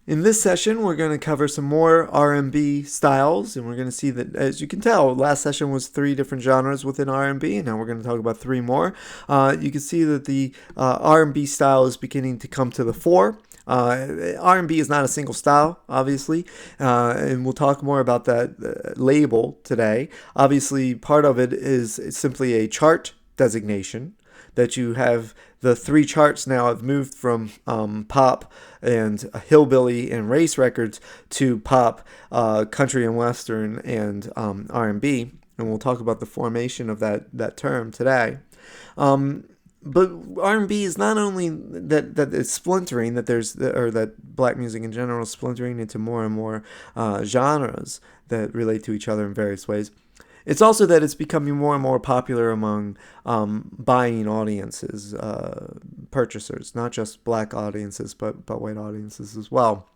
In this session, we're going to cover some more R&B styles, and we're going to see that, as you can tell, last session was 3 different genres within R&B, and now we're going to talk about 3 more. You can see that the R&B style is beginning to come to the fore. R&B is not a single style, obviously, and we'll talk more about that label today. Obviously, part of it is simply a chart designation that you have. The 3 charts now have moved from pop and hillbilly and race records to pop, country and western, and R&B, and we'll talk about the formation of that term today. But R&B is not only that it's splintering, that black music in general is splintering into more and more genres that relate to each other in various ways. It's also that it's becoming more and more popular among buying audiences, purchasers, not just black audiences, but white audiences as well.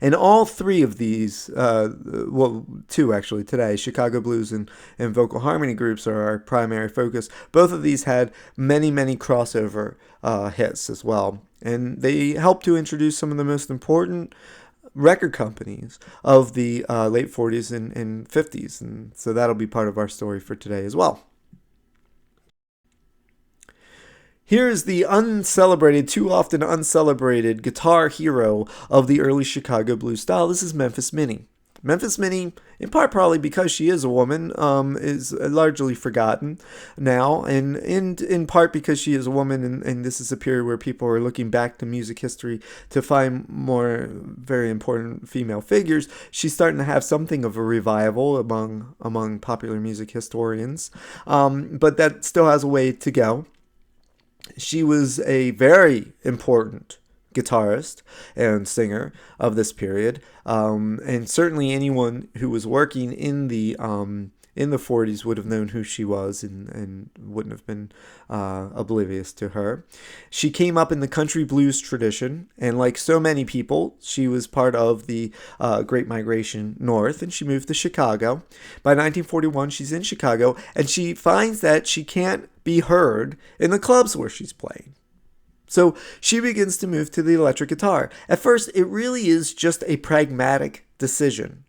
And all 3 of these, 2 actually today, Chicago Blues and vocal harmony groups are our primary focus. Both of these had many, many crossover hits as well. And they helped to introduce some of the most important record companies of the late 40s and 50s. And so that'll be part of our story for today as well. Here is the too often uncelebrated guitar hero of the early Chicago blues style. This is Memphis Minnie. Memphis Minnie, in part probably because she is a woman, is largely forgotten now, and in part because she is a woman, and this is a period where people are looking back to music history to find more very important female figures. She's starting to have something of a revival among popular music historians, but that still has a way to go. She was a very important guitarist and singer of this period, and certainly anyone who was working in the 40s would have known who she was and wouldn't have been oblivious to her. She came up in the country blues tradition, and like so many people, she was part of the Great Migration North, and she moved to Chicago. By 1941, she's in Chicago, and she finds that she can't be heard in the clubs where she's playing. So she begins to move to the electric guitar. At first, it really is just a pragmatic decision.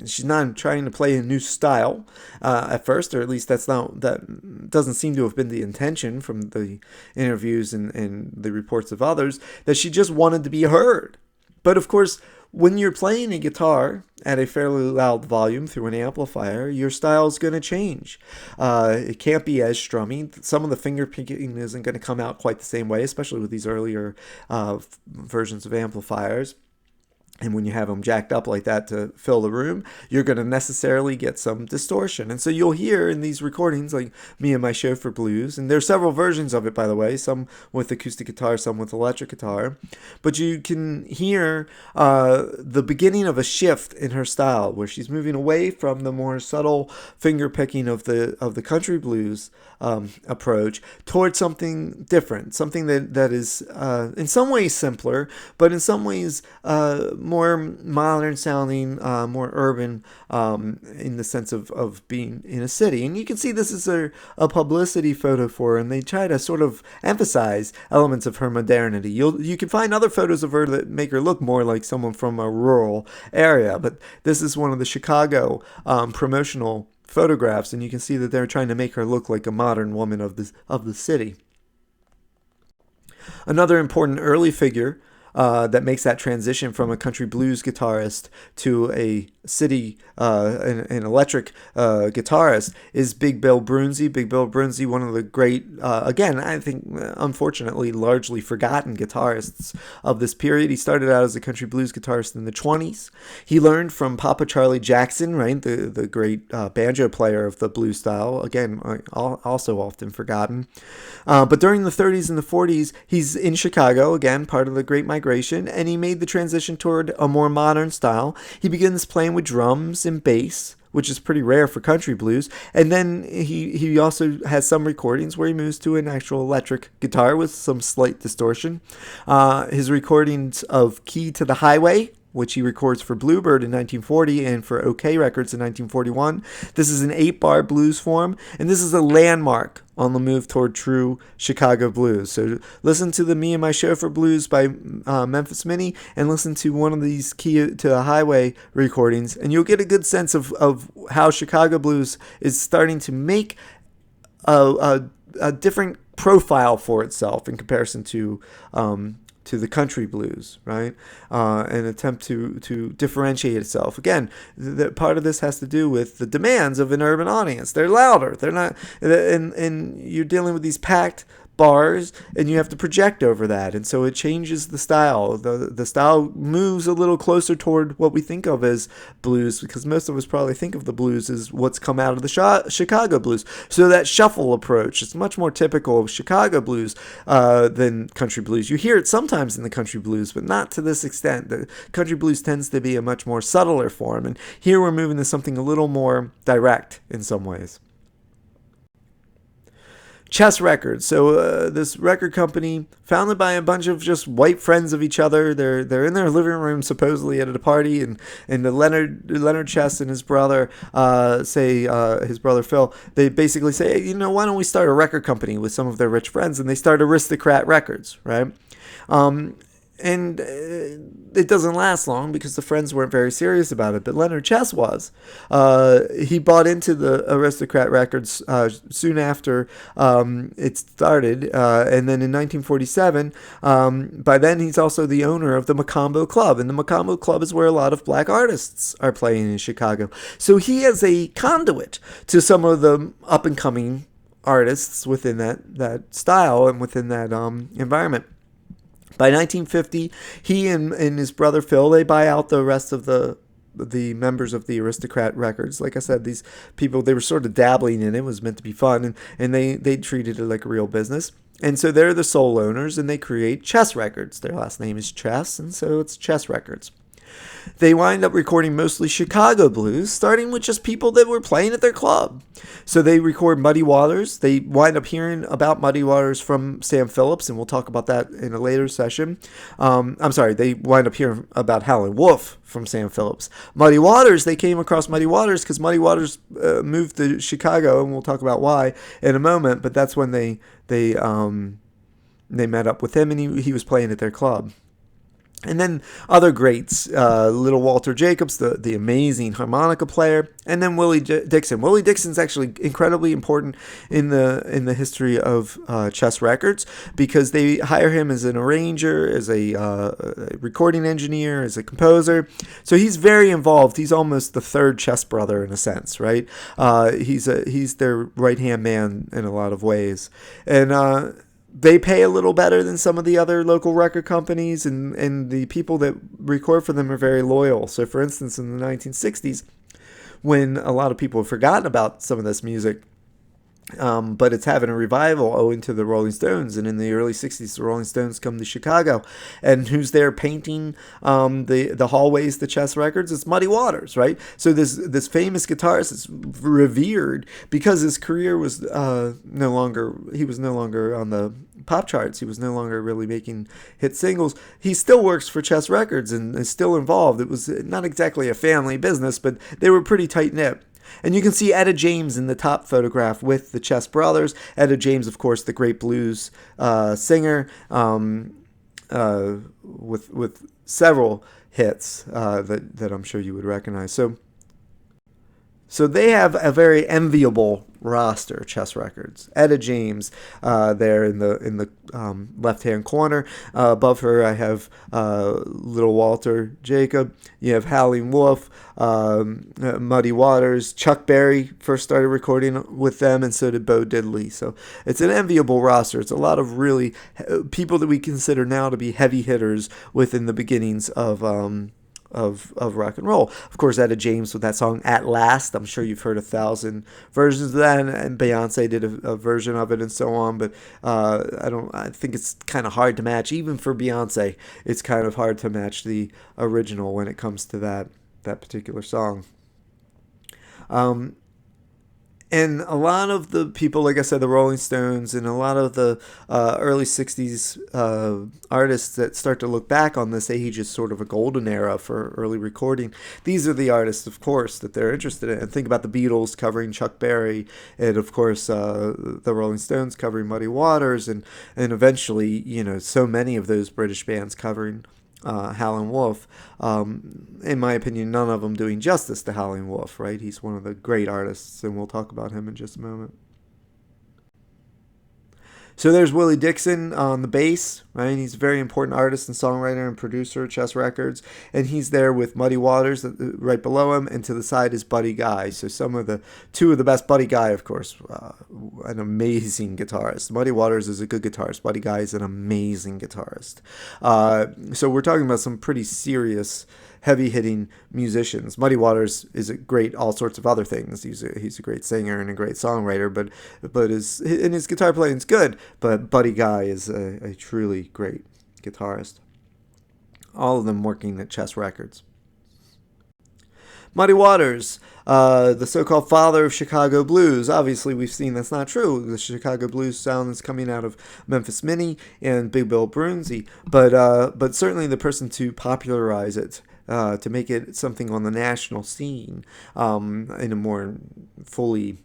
She's not trying to play a new style at first, or at least that doesn't seem to have been the intention from the interviews and the reports of others, that she just wanted to be heard. But of course, when you're playing a guitar at a fairly loud volume through an amplifier, your style is going to change. It can't be as strummy. Some of the finger picking isn't going to come out quite the same way, especially with these earlier versions of amplifiers. And when you have them jacked up like that to fill the room, you're going to necessarily get some distortion. And so you'll hear in these recordings, like me and my show for blues, and there's several versions of it, by the way, some with acoustic guitar, some with electric guitar, but you can hear the beginning of a shift in her style, where she's moving away from the more subtle finger picking of the country blues approach towards something different, something that is in some ways simpler, but in some ways more modern sounding, more urban, in the sense of being in a city. And you can see this is a publicity photo for her, and they try to sort of emphasize elements of her modernity. You can find other photos of her that make her look more like someone from a rural area, but this is one of the Chicago promotional photographs, and you can see that they're trying to make her look like a modern woman of the city. Another important early figure that makes that transition from a country blues guitarist to a city, an electric guitarist is Big Bill Broonzy. Big Bill Broonzy, one of the great, again, I think, unfortunately, largely forgotten guitarists of this period. He started out as a country blues guitarist in the 1920s. He learned from Papa Charlie Jackson, right, the great banjo player of the blues style, again, also often forgotten. But during the 30s and the 40s, he's in Chicago, again, part of the Great Migration, and he made the transition toward a more modern style. He begins playing with drums and bass, which is pretty rare for country blues. And then he also has some recordings where he moves to an actual electric guitar with some slight distortion. His recordings of Key to the Highway which he records for Bluebird in 1940 and for OK Records in 1941. This is an 8-bar blues form, and this is a landmark on the move toward true Chicago blues. So listen to the Me and My Chauffeur Blues by Memphis Minnie, and listen to one of these Key to the Highway recordings, and you'll get a good sense of how Chicago blues is starting to make a different profile for itself in comparison to the country blues, right? An attempt to differentiate itself. Again, part of this has to do with the demands of an urban audience. They're louder. They're not, and you're dealing with these packed bars, and you have to project over that, and so it changes the style. The style moves a little closer toward what we think of as blues, because most of us probably think of the blues as what's come out of the Chicago blues. So that shuffle approach is much more typical of Chicago blues than country blues. You hear it sometimes in the country blues, but not to this extent. The country blues tends to be a much more subtler form, and here we're moving to something a little more direct in some ways. Chess Records. So this record company, founded by a bunch of just white friends of each other. They're in their living room supposedly at a party, and the Leonard Chess and his brother his brother Phil. They basically say, hey, why don't we start a record company with some of their rich friends, and they start Aristocrat Records, right? And it doesn't last long because the friends weren't very serious about it, but Leonard Chess was. He bought into the Aristocrat Records soon after it started, and then in 1947, by then he's also the owner of the Macombo Club, and the Macombo Club is where a lot of black artists are playing in Chicago. So he is a conduit to some of the up-and-coming artists within that style and within that environment. By 1950, he and his brother Phil, they buy out the rest of the members of the Aristocrat Records. Like I said, these people, they were sort of dabbling in it. It was meant to be fun, and they treated it like a real business. And so they're the sole owners, and they create Chess Records. Their last name is Chess, and so it's Chess Records. They wind up recording mostly Chicago blues, starting with just people that were playing at their club. So they record Muddy Waters. They wind up hearing about Muddy Waters from Sam Phillips, and we'll talk about that in a later session. They wind up hearing about Howlin' Wolf from Sam Phillips. Muddy Waters, they came across Muddy Waters because Muddy Waters moved to Chicago, and we'll talk about why in a moment, but that's when they met up with him, and he was playing at their club. And then other greats, Little Walter Jacobs, the amazing harmonica player, and then Willie Dixon. Willie Dixon's actually incredibly important in the history of Chess Records, because they hire him as an arranger, as a recording engineer, as a composer. So he's very involved. He's almost the third Chess brother in a sense, right? He's their right-hand man in a lot of ways. And they pay a little better than some of the other local record companies, and the people that record for them are very loyal. So, for instance, in the 1960s, when a lot of people have forgotten about some of this music, but it's having a revival owing to the Rolling Stones. And in the early 60s, the Rolling Stones come to Chicago. And who's there painting the hallways to Chess Records? It's Muddy Waters, right? So this famous guitarist is revered because his career was no longer on the pop charts. He was no longer really making hit singles. He still works for Chess Records and is still involved. It was not exactly a family business, but they were pretty tight-knit. And you can see Etta James in the top photograph with the Chess brothers. Etta James, of course, the great blues singer with several hits that I'm sure you would recognize. So they have a very enviable roster, Chess Records. Etta James there in the left-hand corner. Above her, I have Little Walter Jacob. You have Howlin' Wolf, Muddy Waters. Chuck Berry first started recording with them, and so did Bo Diddley. So it's an enviable roster. It's a lot of really people that we consider now to be heavy hitters within the beginnings of rock and roll. Of course, Etta James with that song At Last. I'm sure you've heard 1,000 versions of that, and Beyonce did a version of it and so on, but I think it's kind of hard to match. Even for Beyonce, it's kind of hard to match the original when it comes to that particular song. And a lot of the people, like I said, the Rolling Stones and a lot of the early 60s artists that start to look back on this age as sort of a golden era for early recording, these are the artists, of course, that they're interested in. And think about the Beatles covering Chuck Berry, and of course the Rolling Stones covering Muddy Waters, and eventually, so many of those British bands covering Howlin' Wolf. In my opinion, none of them doing justice to Howlin' Wolf, right? He's one of the great artists, and we'll talk about him in just a moment. So there's Willie Dixon on the bass, right? He's a very important artist and songwriter and producer at Chess Records, and he's there with Muddy Waters right below him, and to the side is Buddy Guy. So two of the best. Buddy Guy, of course, an amazing guitarist. Muddy Waters is a good guitarist. Buddy Guy is an amazing guitarist. So we're talking about some pretty serious, heavy-hitting musicians. Muddy Waters is a great all sorts of other things. He's a great singer and a great songwriter, but his guitar playing is good. But Buddy Guy is a truly great guitarist. All of them working at Chess Records. Muddy Waters, the so-called father of Chicago blues. Obviously, we've seen that's not true. The Chicago blues sound is coming out of Memphis Minnie and Big Bill Broonzy, but certainly the person to popularize it, to make it something on the national scene in a more fully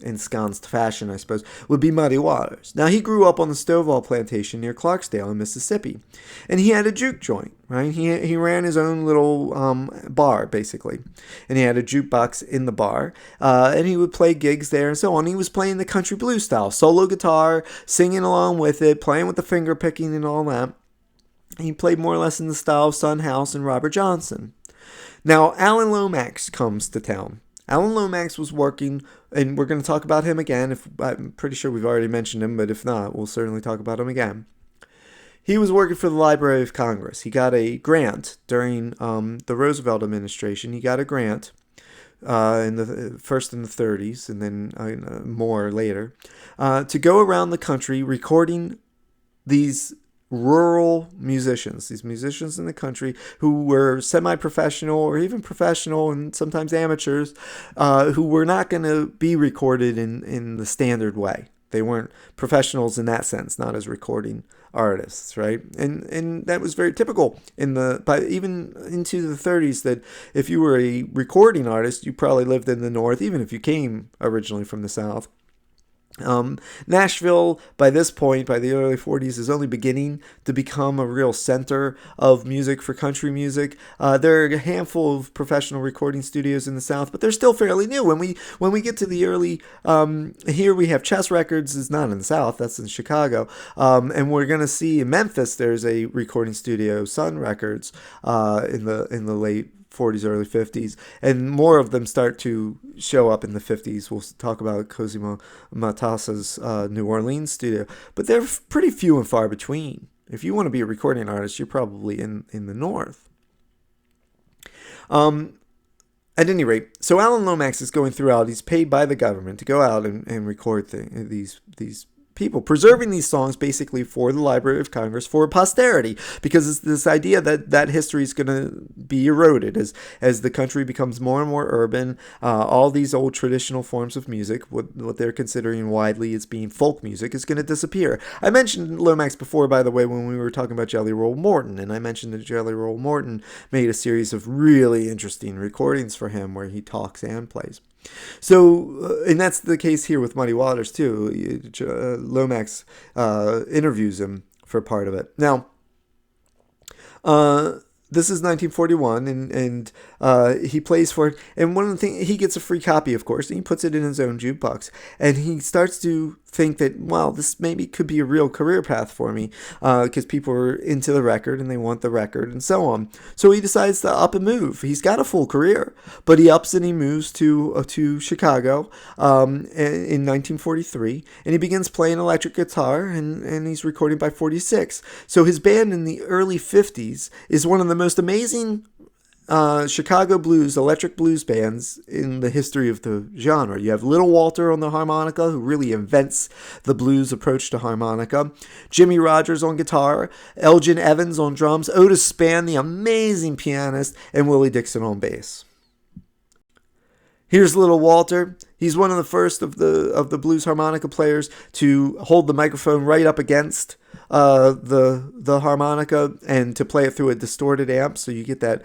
ensconced fashion, I suppose, would be Muddy Waters. Now, he grew up on the Stovall Plantation near Clarksdale in Mississippi, and he had a juke joint, right? He ran his own little bar, basically, and he had a jukebox in the bar, and he would play gigs there and so on. He was playing the country blues style, solo guitar, singing along with it, playing with the finger picking and all that. He played more or less in the style of Son House and Robert Johnson. Now, Alan Lomax comes to town. Alan Lomax was working, and we're going to talk about him again. I'm pretty sure we've already mentioned him, but if not, we'll certainly talk about him again. He was working for the Library of Congress. He got a grant during the Roosevelt administration. He got a grant first in the 30s, and then more later, to go around the country recording these rural musicians, these musicians in the country who were semi-professional or even professional and sometimes amateurs, who were not going to be recorded in the standard way. They weren't professionals in that sense, not as recording artists, right? And that was very typical even into the 30s, that if you were a recording artist, you probably lived in the North, even if you came originally from the South. Nashville, by this point, by the early 40s, is only beginning to become a real center of music for country music. There are a handful of professional recording studios in the South, but they're still fairly new. When we get to the early, here we have Chess Records, is not in the South, that's in Chicago, and we're going to see in Memphis there's a recording studio, Sun Records, in the late 40s, early 50s, and more of them start to show up in the 50s. We'll talk about Cosimo Matassa's New Orleans studio, but they're pretty few and far between. If you want to be a recording artist, you're probably in the North. At any rate, so Alan Lomax is going throughout. He's paid by the government to go out and record these people, preserving these songs basically for the Library of Congress for posterity, because it's this idea that history is going to be eroded as the country becomes more and more urban. All these old traditional forms of music, what they're considering widely as being folk music, is going to disappear. I mentioned Lomax before, by the way, when we were talking about Jelly Roll Morton, and I mentioned that Jelly Roll Morton made a series of really interesting recordings for him where he talks and plays. So, and that's the case here with Muddy Waters too. Lomax interviews him for part of it. Now, this is 1941, and he plays for it. And one of the things, he gets a free copy, of course, and he puts it in his own jukebox. And he starts to think that, well, this maybe could be a real career path for me, because people are into the record and they want the record and so on. So he decides to up and move. He's got a full career, but he ups and he moves to Chicago in 1943, and he begins playing electric guitar, and he's recording by 46. So his band in the early 50s is one of the most amazing Chicago blues, electric blues bands in the history of the genre. You have Little Walter on the harmonica, who really invents the blues approach to harmonica, Jimmy Rogers on guitar, Elgin Evans on drums, Otis Spann, the amazing pianist, and Willie Dixon on bass. Here's Little Walter. He's one of the first of the blues harmonica players to hold the microphone right up against the harmonica and to play it through a distorted amp, so you get that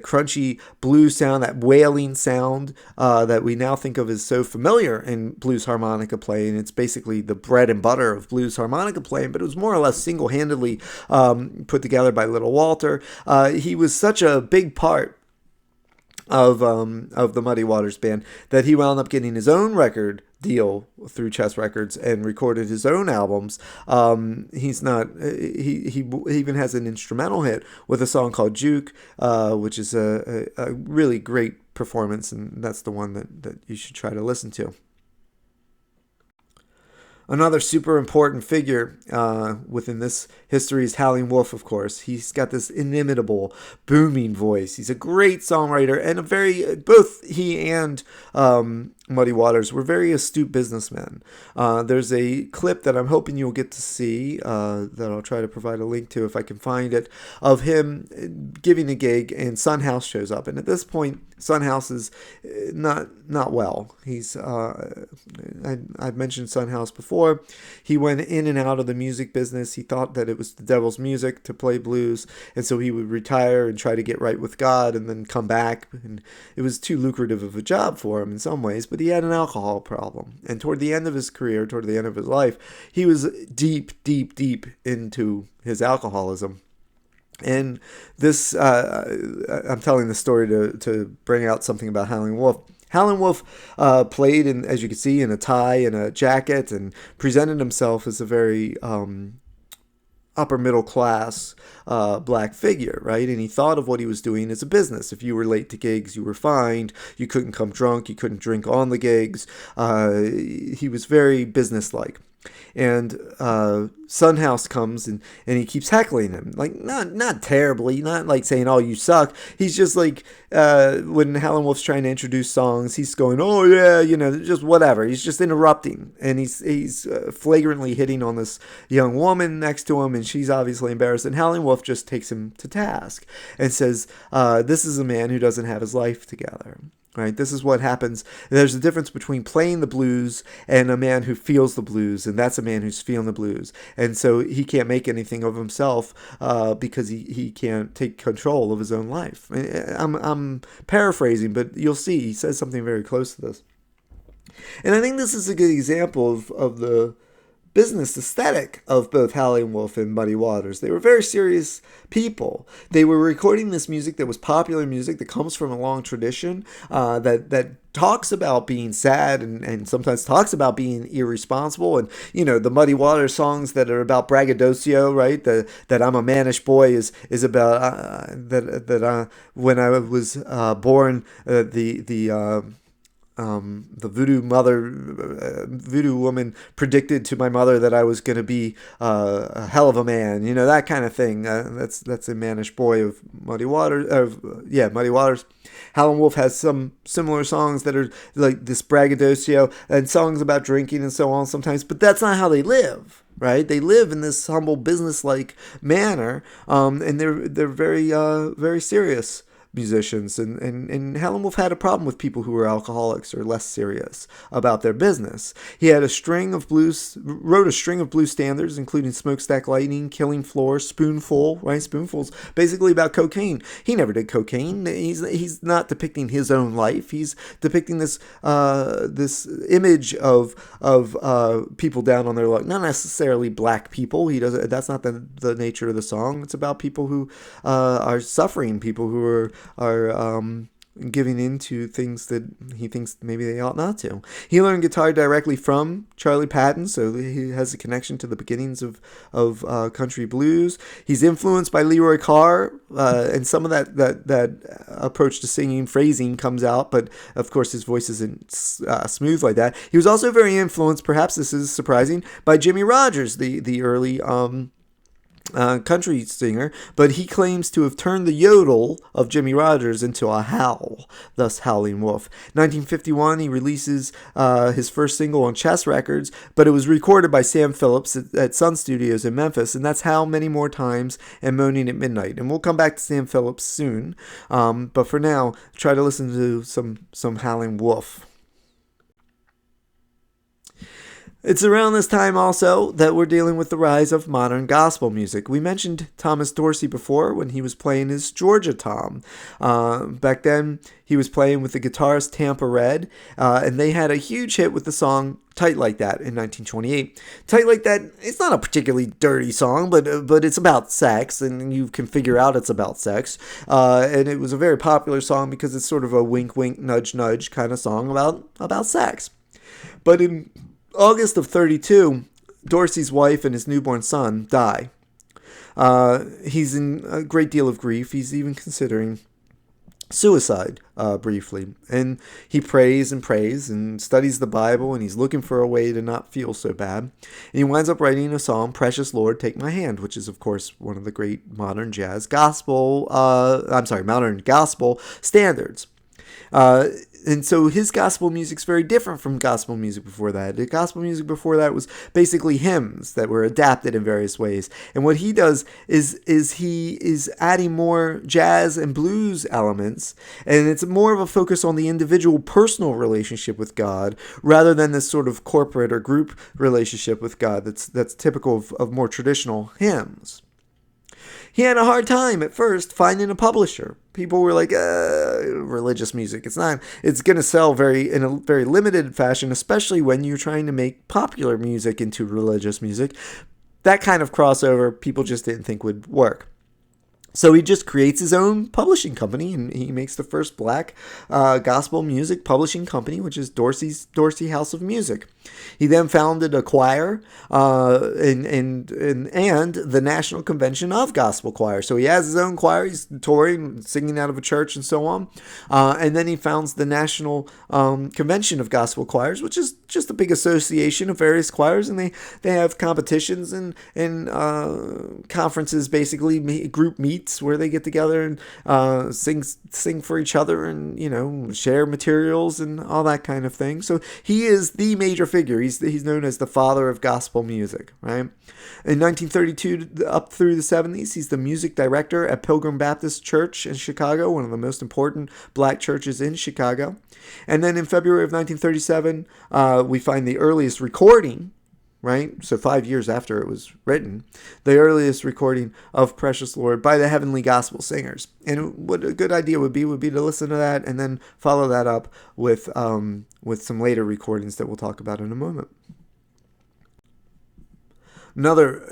crunchy blues sound, that wailing sound that we now think of as so familiar in blues harmonica playing. It's basically the bread and butter of blues harmonica playing, but it was more or less single-handedly put together by Little Walter. He was such a big part of the Muddy Waters band that he wound up getting his own record deal through Chess Records and recorded his own albums. He's not he even has an instrumental hit with a song called Juke, which is a really great performance, and that's the one that you should try to listen to. Another super important figure within this history is Howlin' Wolf, of course. He's got this inimitable, booming voice. He's a great songwriter, and both he and Muddy Waters were very astute businessmen. There's a clip that I'm hoping you'll get to see, that I'll try to provide a link to if I can find it, of him giving a gig, and Son House shows up. And at this point, Son House is not well. He's I've mentioned Son House before. He went in and out of the music business. He thought that it was the devil's music to play blues, and so he would retire and try to get right with God and then come back. And it was too lucrative of a job for him in some ways, but he had an alcohol problem. And toward the end of his career, toward the end of his life, he was deep into his alcoholism. And this, I'm telling this story to bring out something about Howlin' Wolf. Howlin' Wolf played, as you can see, in a tie and a jacket, and presented himself as a very upper middle class black figure, right? And he thought of what he was doing as a business. If you were late to gigs, you were fined. You couldn't come drunk. You couldn't drink on the gigs. He was very businesslike. And Son House comes and he keeps heckling him, like not terribly, not like saying, "Oh, you suck." He's just like, when Howlin' Wolf's trying to introduce songs, he's going, "Oh yeah," just whatever. He's just interrupting, and he's flagrantly hitting on this young woman next to him, and she's obviously embarrassed. And Howlin' Wolf just takes him to task and says, "This is a man who doesn't have his life together." Right, this is what happens. There's a difference between playing the blues and a man who feels the blues, and that's a man who's feeling the blues. And so he can't make anything of himself because he can't take control of his own life. I'm paraphrasing, but you'll see he says something very close to this. And I think this is a good example of the business aesthetic of both Howlin' Wolf and Muddy Waters. They were very serious people. They were recording this music that was popular music that comes from a long tradition, that talks about being sad and sometimes talks about being irresponsible. And the Muddy Waters songs that are about braggadocio, right? That I'm a mannish boy is about that when I was born, the voodoo woman predicted to my mother that I was going to be a hell of a man, that kind of thing. That's a mannish boy of Muddy Waters. Muddy Waters. Howlin' Wolf has some similar songs that are like this braggadocio and songs about drinking and so on sometimes, but that's not how they live. Right, they live in this humble, business-like manner, and they're very serious musicians, and Howlin' Wolf had a problem with people who were alcoholics or less serious about their business. He had wrote a string of blues standards, including Smokestack Lightning, Killing Floor, Spoonful, right? Spoonful's basically about cocaine. He never did cocaine. He's not depicting his own life. He's depicting this image of people down on their luck. Not necessarily black people. That's not the nature of the song. It's about people who are suffering, people who are giving into things that he thinks maybe they ought not to. He learned guitar directly from Charlie Patton, so he has a connection to the beginnings of country blues. He's influenced by Leroy Carr, and some of that approach to singing, phrasing comes out, but of course his voice isn't smooth like that. He was also very influenced, perhaps this is surprising, by Jimmy Rogers, the early country singer, but he claims to have turned the yodel of Jimmy Rogers into a howl, thus Howling Wolf. 1951, he releases his first single on Chess Records, but it was recorded by Sam Phillips at Sun Studios in Memphis, and that's How Many More Times and Moaning at Midnight. And we'll come back to Sam Phillips soon, but for now, try to listen to some Howling Wolf. It's around this time also that we're dealing with the rise of modern gospel music. We mentioned Thomas Dorsey before when he was playing his Georgia Tom. Back then, he was playing with the guitarist Tampa Red, and they had a huge hit with the song Tight Like That in 1928. Tight Like That, it's not a particularly dirty song, but it's about sex, and you can figure out it's about sex. And it was a very popular song because it's sort of a wink, wink, nudge, nudge kind of song about sex. But in August of 32, Dorsey's wife and his newborn son die. He's in a great deal of grief. He's even considering suicide briefly. And he prays and studies the Bible, and he's looking for a way to not feel so bad. And he winds up writing a song, Precious Lord, Take My Hand, which is, of course, one of the great modern gospel standards. And so his gospel music's very different from gospel music before that. The gospel music before that was basically hymns that were adapted in various ways. And what he does is he is adding more jazz and blues elements, and it's more of a focus on the individual personal relationship with God rather than this sort of corporate or group relationship with God that's typical of more traditional hymns. He had a hard time at first finding a publisher. People were like, religious music. It's going to sell in a very limited fashion, especially when you're trying to make popular music into religious music. That kind of crossover, people just didn't think would work. So he just creates his own publishing company, and he makes the first black gospel music publishing company, which is Dorsey House of Music. He then founded a choir and the National Convention of Gospel Choir. So he has his own choir. He's touring, singing out of a church, and so on. And then he founds the National Convention of Gospel Choirs, which is just a big association of various choirs, and they have competitions and conferences, basically group meets where they get together and sing for each other and share materials and all that kind of thing. So he is the major figure. He's known as the father of gospel music, right? In 1932 up through the 70s, he's the music director at Pilgrim Baptist Church in Chicago, one of the most important black churches in Chicago. And then in February of 1937, we find the earliest recording, right? So 5 years after it was written, the earliest recording of Precious Lord by the Heavenly Gospel Singers. And what a good idea would be to listen to that and then follow that up with some later recordings that we'll talk about in a moment. Another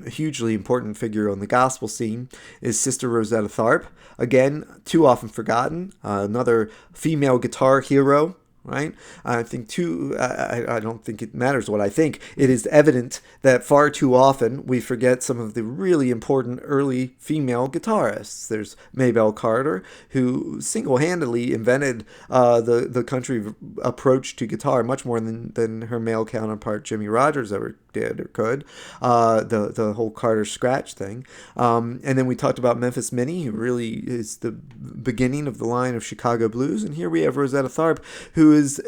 hugely important figure on the gospel scene is Sister Rosetta Tharpe. Again, too often forgotten. Another female guitar hero. Right? I don't think it matters what I think. It is evident that far too often we forget some of the really important early female guitarists. There's Maybelle Carter, who single-handedly invented the country approach to guitar much more than her male counterpart Jimmy Rogers ever did or could. The whole Carter scratch thing. And then we talked about Memphis Minnie, who really is the beginning of the line of Chicago blues. And here we have Rosetta Tharpe, who is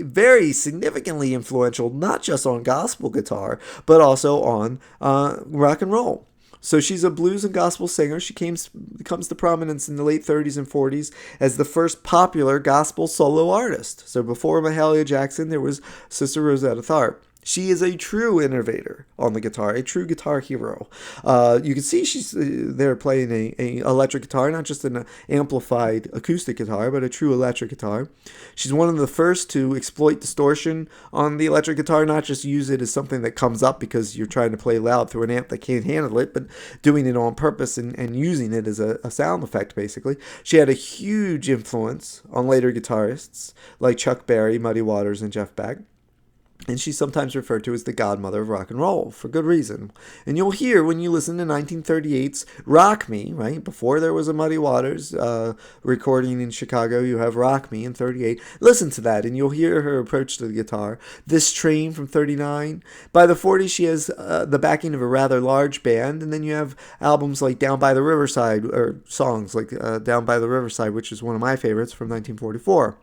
very significantly influential, not just on gospel guitar, but also on rock and roll. So she's a blues and gospel singer. She comes to prominence in the late 30s and 40s as the first popular gospel solo artist. So before Mahalia Jackson, there was Sister Rosetta Tharpe. She is a true innovator on the guitar, a true guitar hero. You can see she's there playing a electric guitar, not just an amplified acoustic guitar, but a true electric guitar. She's one of the first to exploit distortion on the electric guitar, not just use it as something that comes up because you're trying to play loud through an amp that can't handle it, but doing it on purpose and using it as a sound effect, basically. She had a huge influence on later guitarists like Chuck Berry, Muddy Waters, and Jeff Beck. And she's sometimes referred to as the godmother of rock and roll, for good reason. And you'll hear when you listen to 1938's Rock Me, right? Before there was a Muddy Waters recording in Chicago, you have Rock Me in 38. Listen to that, and you'll hear her approach to the guitar. This Train from 39. By the 40s, she has the backing of a rather large band, and then you have albums like Down by the Riverside, or songs like Down by the Riverside, which is one of my favorites from 1944.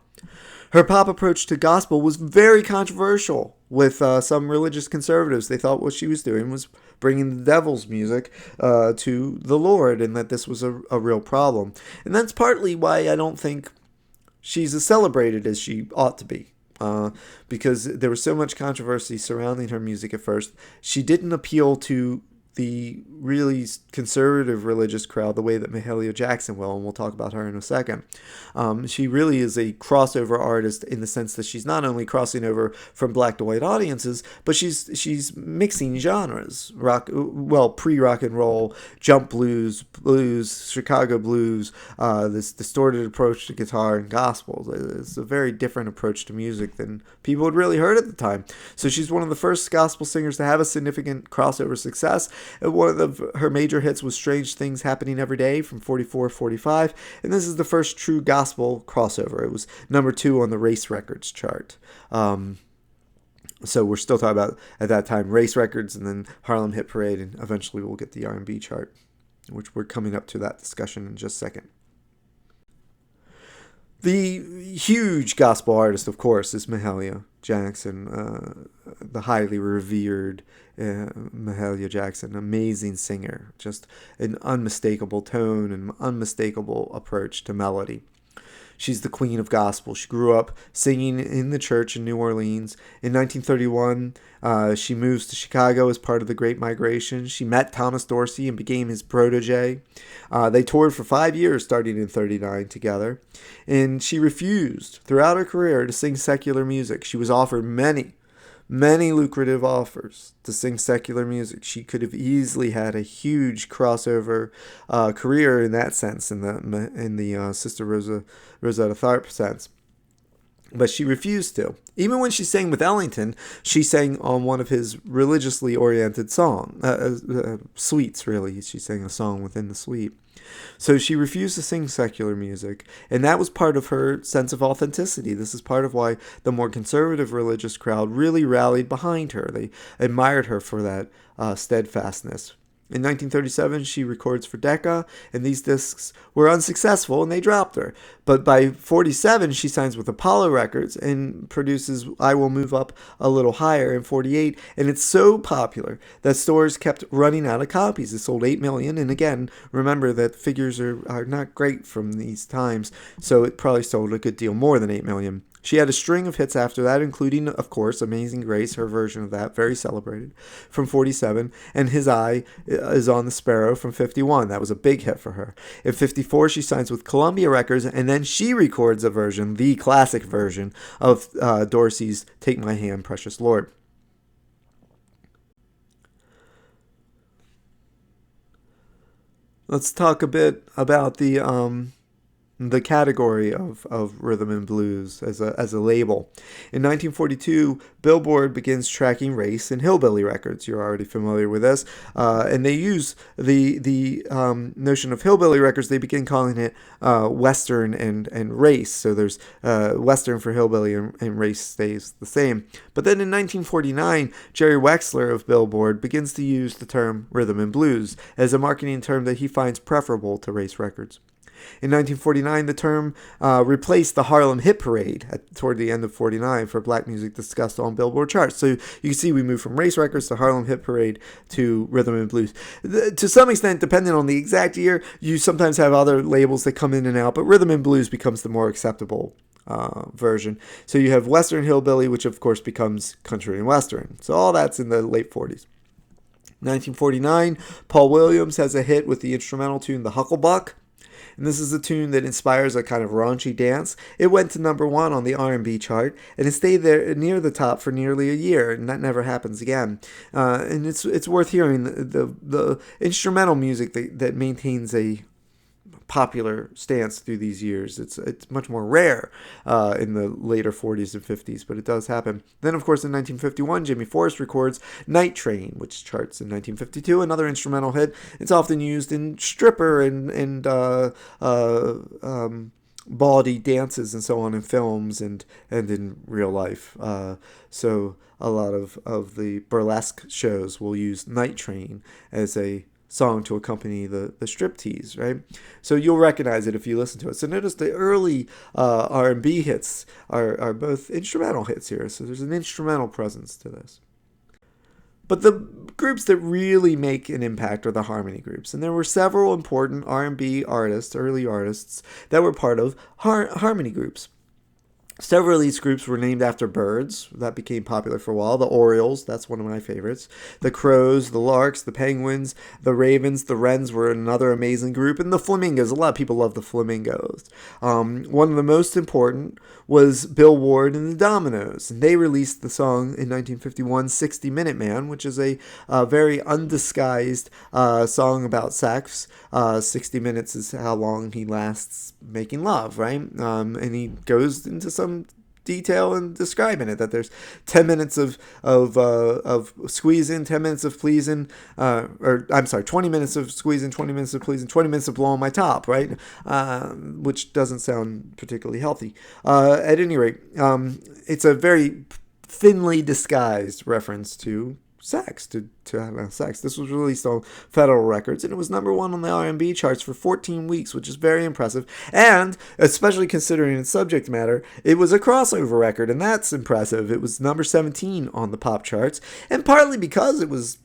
Her pop approach to gospel was very controversial with some religious conservatives. They thought what she was doing was bringing the devil's music to the Lord, and that this was a real problem. And that's partly why I don't think she's as celebrated as she ought to be. Because there was so much controversy surrounding her music at first. She didn't appeal to the really conservative religious crowd the way that Mahalia Jackson will, and we'll talk about her in a second. She really is a crossover artist in the sense that she's not only crossing over from black to white audiences, but she's mixing genres. Pre-rock and roll, jump blues, Chicago blues, this distorted approach to guitar and gospel. It's a very different approach to music than people had really heard at the time. So she's one of the first gospel singers to have a significant crossover success. One of her major hits was Strange Things Happening Every Day from 44-45, and this is the first true gospel crossover. It was number 2 on the Race Records chart. So we're still talking about, at that time, Race Records and then Harlem Hit Parade, and eventually we'll get the R&B chart, which we're coming up to that discussion in just a second. The huge gospel artist, of course, is Mahalia Jackson, the highly revered Mahalia Jackson, amazing singer, just an unmistakable tone and unmistakable approach to melody. She's the queen of gospel. She grew up singing in the church in New Orleans. In 1931, she moves to Chicago as part of the Great Migration. She met Thomas Dorsey and became his protege. They toured for 5 years, starting in 1939 together. And she refused throughout her career to sing secular music. She was offered many lucrative offers to sing secular music. She could have easily had a huge crossover career in that sense, in the Sister Rosetta Tharpe sense. But she refused to. Even when she sang with Ellington, she sang on one of his religiously oriented suites, really. She sang a song within the suite. So she refused to sing secular music, and that was part of her sense of authenticity. This is part of why the more conservative religious crowd really rallied behind her. They admired her for that steadfastness. In 1937, she records for Decca, and these discs were unsuccessful, and they dropped her. But by 1947, she signs with Apollo Records and produces I Will Move Up a Little Higher in 1948, and it's so popular that stores kept running out of copies. It sold 8 million, and again, remember that figures are not great from these times, so it probably sold a good deal more than 8 million. She had a string of hits after that, including, of course, Amazing Grace, her version of that, very celebrated, from 1947, and His Eye is on the Sparrow from 1951. That was a big hit for her. In 1954, she signs with Columbia Records, and then she records a version, the classic version, of Dorsey's Take My Hand, Precious Lord. Let's talk a bit about the category of rhythm and blues as a label. In 1942, Billboard begins tracking race and hillbilly records. You're already familiar with this. And they use the notion of hillbilly records. They begin calling it Western and race. So there's Western for hillbilly and race stays the same. But then in 1949, Jerry Wexler of Billboard begins to use the term rhythm and blues as a marketing term that he finds preferable to race records. In 1949, the term replaced the Harlem Hit Parade toward the end of 1949 for black music discussed on Billboard charts. So you can see we moved from race records to Harlem Hit Parade to rhythm and blues. To some extent, depending on the exact year, you sometimes have other labels that come in and out, but rhythm and blues becomes the more acceptable version. So you have Western Hillbilly, which of course becomes country and Western. So all that's in the late 40s. 1949, Paul Williams has a hit with the instrumental tune The Hucklebuck. And this is a tune that inspires a kind of raunchy dance. It went to number 1 on the R&B chart, and it stayed there near the top for nearly a year, and that never happens again. And it's worth hearing the instrumental music that maintains a popular stance through these years. It's much more rare in the later 40s and 50s, but it does happen. Then, of course, in 1951, Jimmy Forrest records Night Train, which charts in 1952, another instrumental hit. It's often used in stripper and bawdy dances and so on in films and in real life. So a lot of the burlesque shows will use Night Train as a song to accompany the striptease, right? So you'll recognize it if you listen to it. So notice the early R&B hits are both instrumental hits here. So there's an instrumental presence to this. But the groups that really make an impact are the harmony groups. And there were several important R&B artists, early artists, that were part of harmony groups. Several of these groups were named after birds. That became popular for a while. The Orioles, that's one of my favorites. The Crows, the Larks, the Penguins, the Ravens, the Wrens were another amazing group. And the Flamingos, a lot of people love the Flamingos. One of the most important was Bill Ward and the Dominoes. And they released the song in 1951, 60 Minute Man, which is a very undisguised song about sex. 60 minutes is how long he lasts making love, right? And he goes into some detail in describing it, that there's 10 minutes of squeezing, 10 minutes of pleasing, 20 minutes of squeezing, 20 minutes of pleasing, 20 minutes of blowing my top, right? Which doesn't sound particularly healthy. At any rate, it's a very thinly disguised reference to sex, to have sex. This was released on Federal Records, and it was number one on the R&B charts for 14 weeks, which is very impressive. And especially considering its subject matter, it was a crossover record, and that's impressive. It was number 17 on the pop charts, and partly because it was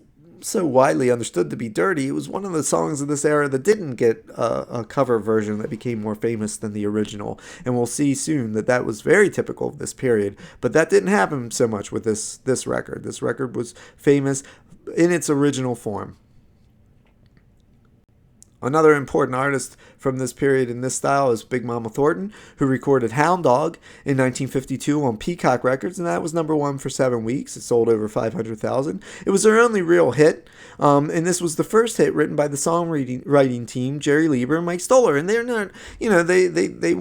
so widely understood to be dirty, it was one of the songs of this era that didn't get a cover version that became more famous than the original. And we'll see soon that was very typical of this period. But that didn't happen so much with this record. This record was famous in its original form. Another important artist from this period in this style is Big Mama Thornton, who recorded Hound Dog in 1952 on Peacock Records, and that was number one for 7 weeks. It sold over 500,000. It was their only real hit, and this was the first hit written by the songwriting team, Jerry Lieber and Mike Stoller. And they're not, they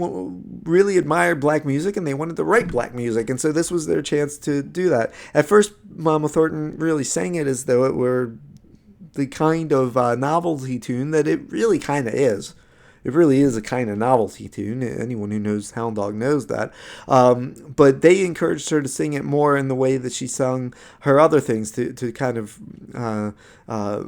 really admired black music, and they wanted to write black music, and so this was their chance to do that. At first, Mama Thornton really sang it as though it were the kind of novelty tune that it really kind of is. It really is a kind of novelty tune. Anyone who knows Hound Dog knows that. But they encouraged her to sing it more in the way that she sung her other things, to kind of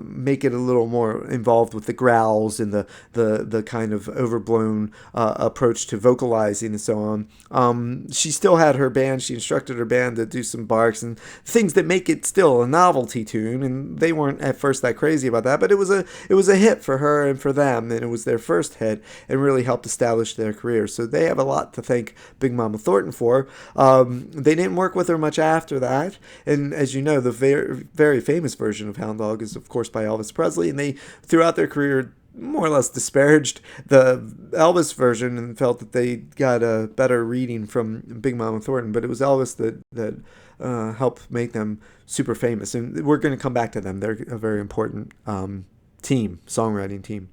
make it a little more involved with the growls and the kind of overblown approach to vocalizing and so on. She still had her band. She instructed her band to do some barks and things that make it still a novelty tune. And they weren't at first that crazy about that, but it was a hit for her and for them, and it was their first hit and really helped establish their career. So they have a lot to thank Big Mama Thornton for. They didn't work with her much after that, and as you know, the very, very famous version of Hound Dog is, of course, by Elvis Presley, and they, throughout their career, more or less disparaged the Elvis version and felt that they got a better reading from Big Mama Thornton, but it was Elvis that helped make them super famous, and we're going to come back to them. They're a very important songwriting team.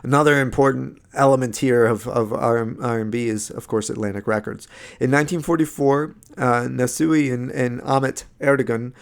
Another important element here of R&B is, of course, Atlantic Records. In 1944, Nasuhi and Ahmet Erdogan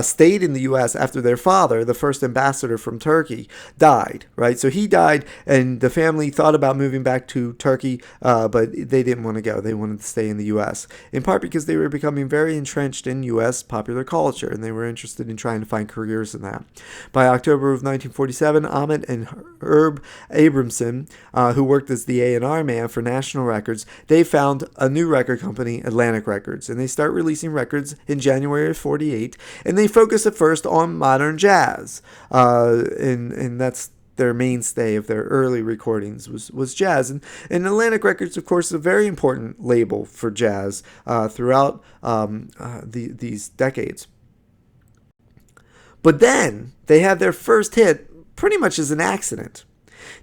stayed in the U.S. after their father, the first ambassador from Turkey, died, right? So he died, and the family thought about moving back to Turkey, but they didn't want to go. They wanted to stay in the U.S., in part because they were becoming very entrenched in U.S. popular culture, and they were interested in trying to find careers in that. By October of 1947, Ahmet and Herb Abramson, who worked as the A&R man for National Records, they found a new record company, Atlantic Records, and they start releasing records in January of 48, and they focus at first on modern jazz, and that's their mainstay of their early recordings was jazz. And Atlantic Records, of course, is a very important label for jazz throughout these decades. But then they had their first hit pretty much as an accident.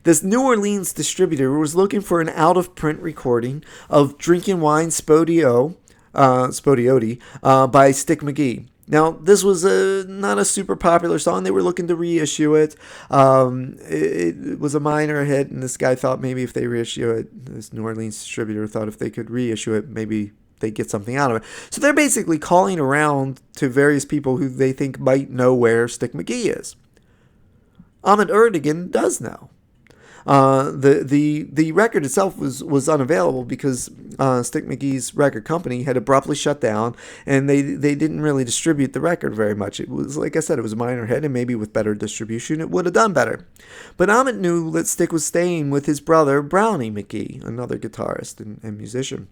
This New Orleans distributor was looking for an out-of-print recording of Drinking Wine Spodiote by Stick McGee. Now, this was not a super popular song. They were looking to reissue it. It was a minor hit, and this guy thought maybe if they reissue it, this New Orleans distributor thought if they could reissue it, maybe they'd get something out of it. So they're basically calling around to various people who they think might know where Stick McGee is. Ahmet Ertegun does know. The record itself was unavailable because Stick McGee's record company had abruptly shut down, and they didn't really distribute the record very much. It was, like I said, it was a minor hit, and maybe with better distribution it would have done better. But Ahmet knew that Stick was staying with his brother Brownie McGee, another guitarist and musician.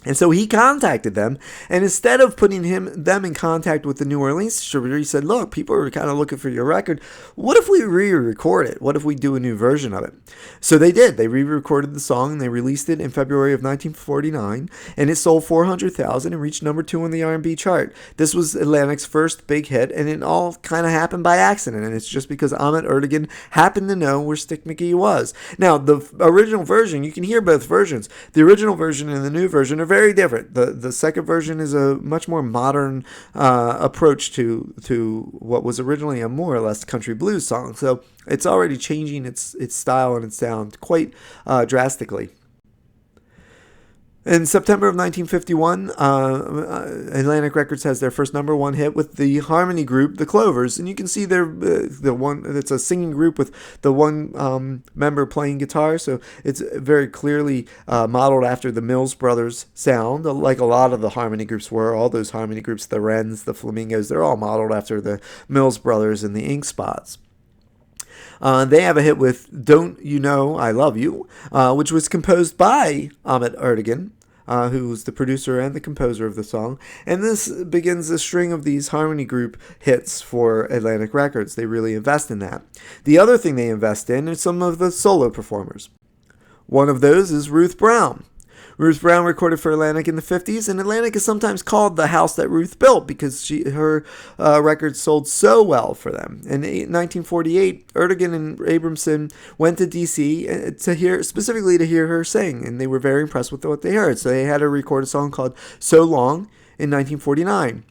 And so he contacted them, and instead of putting them in contact with the New Orleans distributor, he said, look, people are kind of looking for your record. What if we re-record it? What if we do a new version of it? So they did. They re-recorded the song, and they released it in February of 1949, and it sold 400,000 and reached number 2 on the R&B chart. This was Atlantic's first big hit, and it all kind of happened by accident, and it's just because Ahmet Ertegun happened to know where Stick McGee was. Now, the original version, you can hear both versions. The original version and the new version are very different. The second version is a much more modern approach to what was originally a more or less country blues song. So it's already changing its style and its sound quite drastically. In September of 1951, Atlantic Records has their first number 1 hit with the harmony group, the Clovers, and you can see the one. It's a singing group with the one member playing guitar, so it's very clearly modeled after the Mills Brothers sound, like a lot of the harmony groups were. All those harmony groups, the Wrens, the Flamingos, they're all modeled after the Mills Brothers and the Ink Spots. They have a hit with Don't You Know I Love You, which was composed by Ahmet Ertegun, who's the producer and the composer of the song. And this begins a string of these harmony group hits for Atlantic Records. They really invest in that. The other thing they invest in is some of the solo performers. One of those is Ruth Brown. Ruth Brown recorded for Atlantic in the 50s, and Atlantic is sometimes called the house that Ruth built because her records sold so well for them. In 1948, Ertegun and Abramson went to D.C. specifically to hear her sing, and they were very impressed with what they heard. So they had her record a song called So Long in 1949.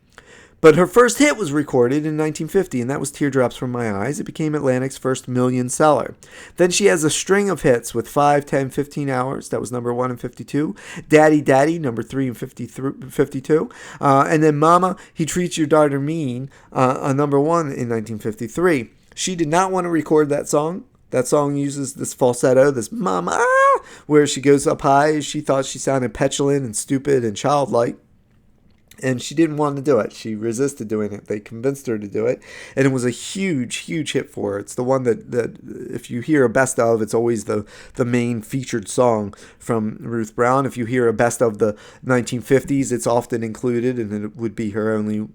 But her first hit was recorded in 1950, and that was Teardrops from My Eyes. It became Atlantic's first million seller. Then she has a string of hits with 5, 10, 15 Hours. That was number 1 in 52. Daddy, Daddy, number 3 in 52. And then Mama, He Treats Your Daughter Mean, number 1 in 1953. She did not want to record that song. That song uses this falsetto, this mama, where she goes up high. She thought she sounded petulant and stupid and childlike. And she didn't want to do it. She resisted doing it. They convinced her to do it. And it was a huge, huge hit for her. It's the one that if you hear a best of, it's always the main featured song from Ruth Brown. If you hear a best of the 1950s, it's often included, and it would be her only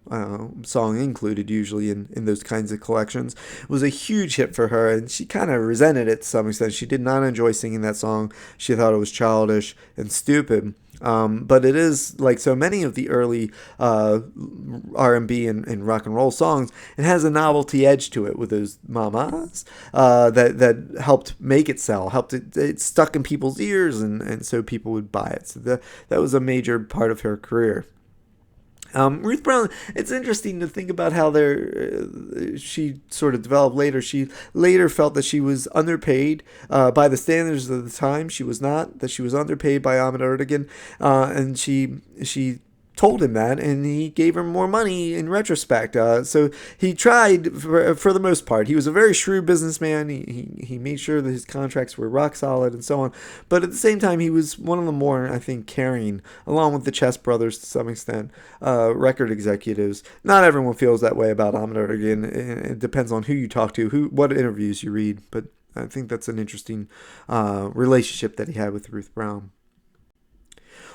song included usually in those kinds of collections. It was a huge hit for her, and she kind of resented it to some extent. She did not enjoy singing that song. She thought it was childish and stupid. But it is, like so many of the early R&B and rock and roll songs, it has a novelty edge to it with those mamas that helped make it sell, it stuck in people's ears, and so people would buy it. So that was a major part of her career. Ruth Brown, it's interesting to think about how she sort of developed later. She later felt that she was underpaid by the standards of the time. She was not, that she was underpaid by Ahmet Ertegun, and she told him that, and he gave her more money in retrospect. So he tried for the most part. He was a very shrewd businessman. He made sure that his contracts were rock solid and so on. But at the same time, he was one of the more, I think, caring, along with the Chess brothers to some extent, record executives. Not everyone feels that way about Ahmet Ertegun. It depends on who you talk to, what interviews you read. But I think that's an interesting relationship that he had with Ruth Brown.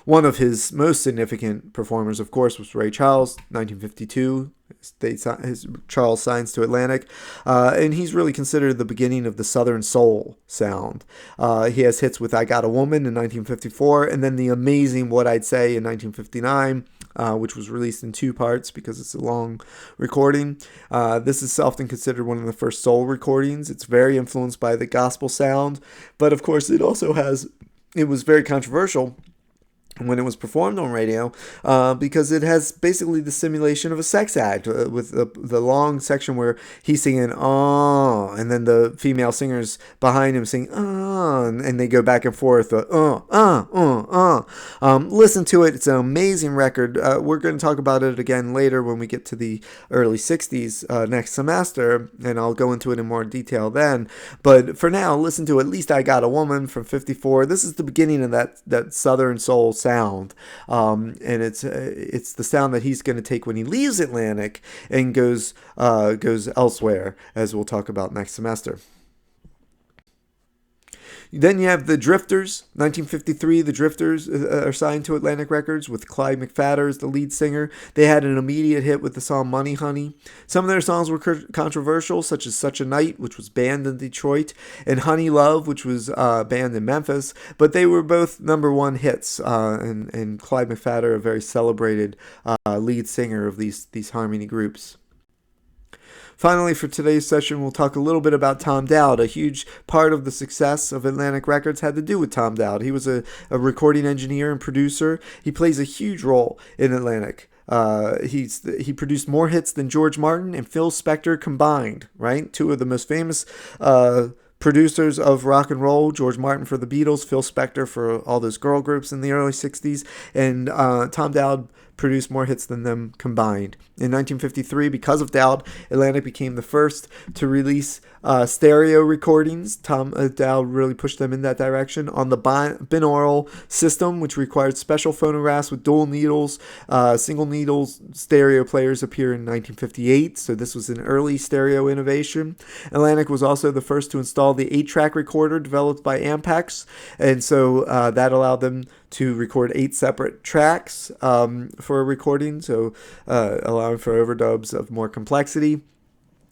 One of his most significant performers, of course, was Ray Charles, 1952. Charles signs to Atlantic, and he's really considered the beginning of the Southern Soul sound. He has hits with I Got a Woman in 1954, and then the amazing What I'd Say in 1959, which was released in 2 parts because it's a long recording. This is often considered one of the first soul recordings. It's very influenced by the gospel sound, but of course it was very controversial when it was performed on radio, because it has basically the simulation of a sex act, with the long section where he's singing "oh," and then the female singers behind him sing "oh," and they go back and forth. Listen to it; it's an amazing record. We're going to talk about it again later when we get to the early '60s next semester, and I'll go into it in more detail then. But for now, listen to "At Least I Got a Woman" from '54. This is the beginning of that Southern soul sound, and it's the sound that he's going to take when he leaves Atlantic and goes elsewhere, as we'll talk about next semester. Then you have the Drifters, 1953. The Drifters are signed to Atlantic Records with Clyde McPhatter as the lead singer. They had an immediate hit with the song Money Honey. Some of their songs were controversial, such as Such a Night, which was banned in Detroit, and Honey Love, which was banned in Memphis. But they were both number one hits, and Clyde McPhatter, a very celebrated lead singer of these harmony groups. Finally, for today's session, we'll talk a little bit about Tom Dowd. A huge part of the success of Atlantic Records had to do with Tom Dowd. He was a recording engineer and producer. He plays a huge role in Atlantic. He produced more hits than George Martin and Phil Spector combined, right? Two of the most famous producers of rock and roll, George Martin for the Beatles, Phil Spector for all those girl groups in the early 60s, and Tom Dowd produced more hits than them combined. In 1953, because of Dowd, Atlantic became the first to release stereo recordings. Tom Dowd really pushed them in that direction on the binaural system, which required special phonographs with dual needles. Single needles stereo players appeared in 1958, so this was an early stereo innovation. Atlantic was also the first to install the 8-track recorder developed by Ampex, and so that allowed them to record 8 separate tracks for a recording, so allowing for overdubs of more complexity.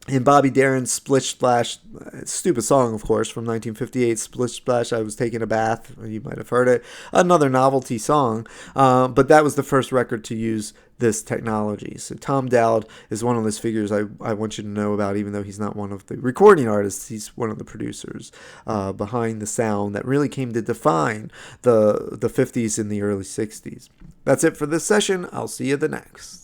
And Bobby Darin's Splish Splash, stupid song, of course, from 1958, Splish Splash, I Was Taking a Bath, you might have heard it, another novelty song, but that was the first record to use this technology. So Tom Dowd is one of those figures I want you to know about, even though he's not one of the recording artists. He's one of the producers behind the sound that really came to define the 50s and the early 60s. That's it for this session. I'll see you the next.